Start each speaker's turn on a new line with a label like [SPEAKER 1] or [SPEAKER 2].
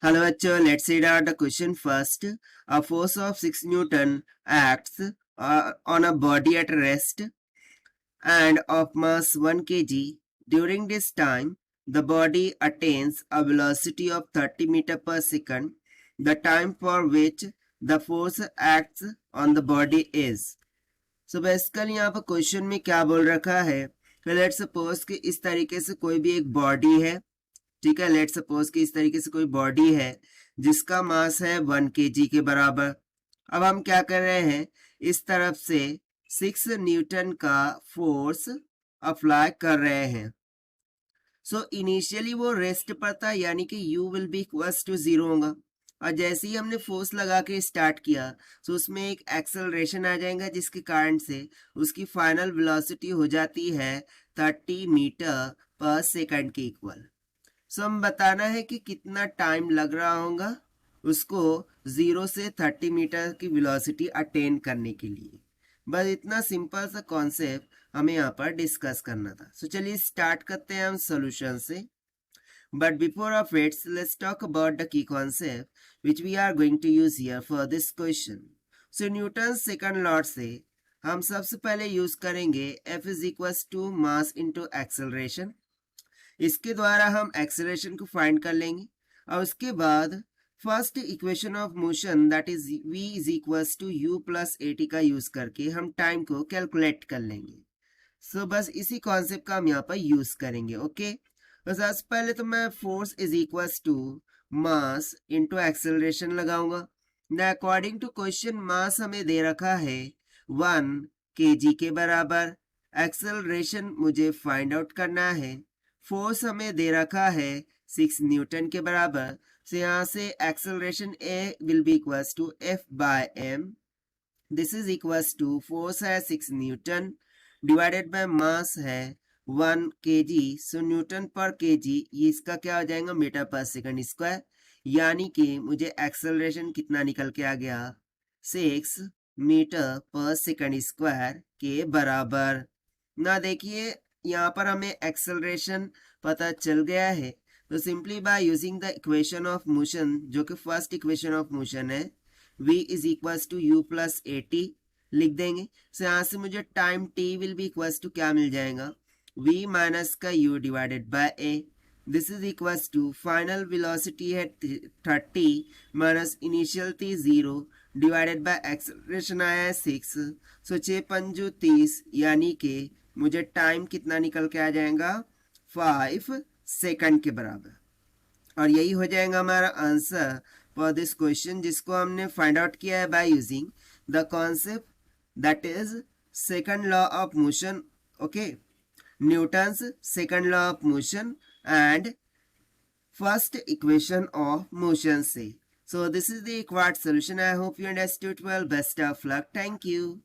[SPEAKER 1] Hello बच्चों, let's read out the question first. A force of 6 Newton acts on a body at rest and of mass 1 kg. During this time, the body attains a velocity of 30 meter per second. The time for which the force acts on the body is. So basically यहाँ पर question में क्या बोल रखा है कि let's suppose कि इस तरीके से कोई भी एक बॉडी है, ठीक है। लेट्स सपोज कि इस तरीके से कोई बॉडी है जिसका मास है 1 kg के बराबर। अब हम क्या कर रहे हैं, इस तरफ से 6 न्यूटन का फोर्स अप्लाई कर रहे हैं। सो इनिशियली वो रेस्ट पर था, यानी कि u will be equals to 0 होगा। और जैसे ही हमने फोर्स लगा के स्टार्ट किया तो उसमें एक एक्सेलरेशन आ जाएगा, जिसके कारण से उसकी फाइनल वेलोसिटी हो जाती है 30 मीटर पर सेकंड के इक्वल। सो हम बताना है कि कितना टाइम लग रहा होगा उसको 0 से 30 मीटर की वेलोसिटी अटेन करने के लिए। बस इतना सिंपल सा कॉन्सेप्ट हमें यहाँ पर डिस्कस करना था। सो चलिए स्टार्ट करते हैं हम सॉल्यूशन से। But before of it let's talk about the key concept which we are going to use here for this question. So Newton second law से हम सबसे पहले यूज करेंगे F is equals to mass into acceleration. इसके द्वारा हम acceleration को find कर लेंगे और उसके बाद first equation of motion that is v is equals to u plus at का यूज करके हम टाइम को कैलकुलेट कर लेंगे। सो बस इसी कॉन्सेप्ट का हम यहाँ पर यूज करेंगे। ओके, तो सबसे पहले तो मैं force is equals to mass into acceleration लगाऊंगा। अकॉर्डिंग टू क्वेश्चन मास हमें दे रखा है 1 kg के बराबर। एक्सेलरेशन मुझे फाइंड आउट करना है। फोर्स हमें दे रखा है 6 न्यूटन के बराबर। तो यहाँ से acceleration A will be equals to F by m। This is equals to force है 6 न्यूटन डिवाइडेड बाय मास है 1 kg। सो न्यूटन पर kg ये इसका क्या हो जाएगा, मीटर पर सेकंड स्क्वायर। यानी कि मुझे एक्सेलरेशन कितना निकल के आ गया, 6 मीटर पर सेकंड स्क्वायर के बराबर। ना देखिए यहाँ पर हमें एक्सेलरेशन पता चल गया है, तो simply by using the equation of motion, जो कि फर्स्ट इक्वेशन ऑफ मोशन है, v is equals to u plus at लिख देंगे। सो यहाँ से मुझे time t will be equals to क्या मिल जाएगा, v माइनस का u divided by a। This is equals to final velocity है 30 माइनस इनिशियल थी 0 डिवाइडेड बाय एक्सेलरेशन आया है 6। सो 6 पंजू 30, यानी कि मुझे टाइम कितना निकल के आ जाएगा, 5 सेकंड के बराबर। और यही हो जाएगा हमारा आंसर फॉर दिस क्वेश्चन, जिसको हमने फाइंड आउट किया है by using the concept that is second law of motion. Okay, Newton's second law of motion and first equation of motion से। So this is the required solution. I hope you understood well. Best of luck. Thank you.